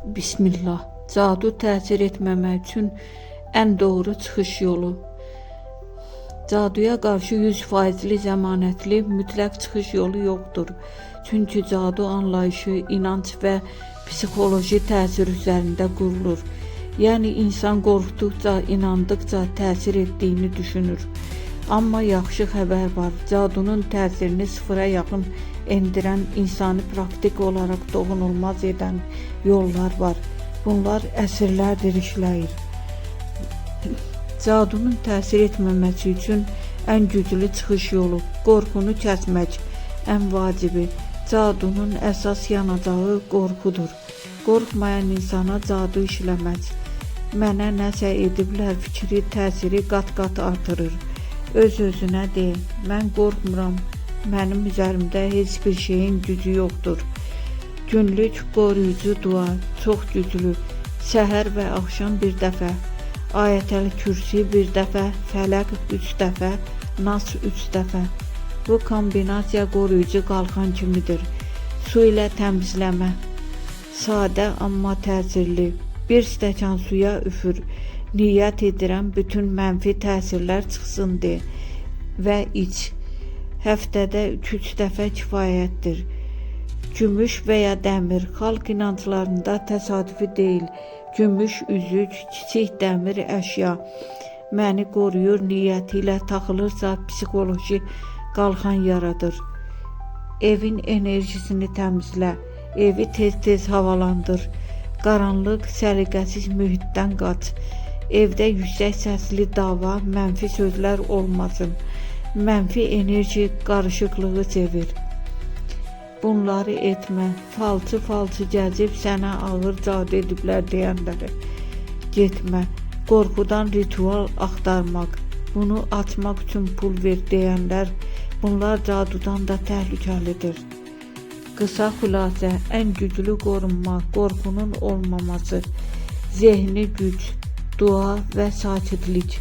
Bismillah. Cadu təsir etməmək üçün ən doğru çıxış yolu. Caduya qarşı 100%li zəmanətli mütləq çıxış yolu yoxdur. Çünki cadu anlayışı, inanc və psixoloji təsir üzərində qurulur. Yəni insan qorxduqca, inandıqca təsir etdiyini düşünür. Amma yaxşı xəbər var. Cadunun təsirini sıfıra yaxın endirən, insani praktik olaraq doğunulmaz edən yollar var. Bunlar əsrlərdir işləyir. Cadunun təsir etməməsi üçün ən güclü çıxış yolu qorxunu kəsmək, ən vacibi. Cadunun əsas yanacağı qorxudur. Qorxmayan insana cadu işləməz. Mənə nəsə ediblər fikri təsiri qat-qat artırır. Öz-özünə de, mən qorxmuram, mənim üzərimdə heç bir şeyin gücü yoxdur. Günlük qoruyucu dua çox güclü. Səhər və axşam bir dəfə, Ayətəl-Kürsi bir dəfə, Fələq 3 dəfə, Nas 3 dəfə. Bu kombinasiya qoruyucu qalxan kimidir. Su ilə təmizləmə. Sadə amma təsirli. Bir stəkan suya üfür. Niyyət edirəm bütün mənfi təsirlər çıxsın de və iç. Həftədə 2-3 dəfə kifayətdir. Gümüş və ya dəmir xalq inanclarında təsadüfi deyil. Gümüş, üzük, kiçik dəmir əşya məni qoruyur niyyəti ilə taxılırsa psixoloji qalxan yaradır. Evin enerjisini təmizlə. Evi tez-tez havalandır. Qaranlıq, səliqəsiz mühitdən qaç. Evdə yüksək səsli dava, mənfi sözlər olmasın. Mənfi enerji qarışıqlığı çevir. Bunları etmə. Falçı gəzib sənə ağır cadu ediblər deyənləri. Getmə. Qorxudan ritual axtarmaq. Bunu açmaq üçün pul ver deyənlər. Bunlar cadudan da təhlükəlidir. Qısa xülasə, ən güclü qorunma, qorxunun olmaması, zehni güc, dua və sakitlik.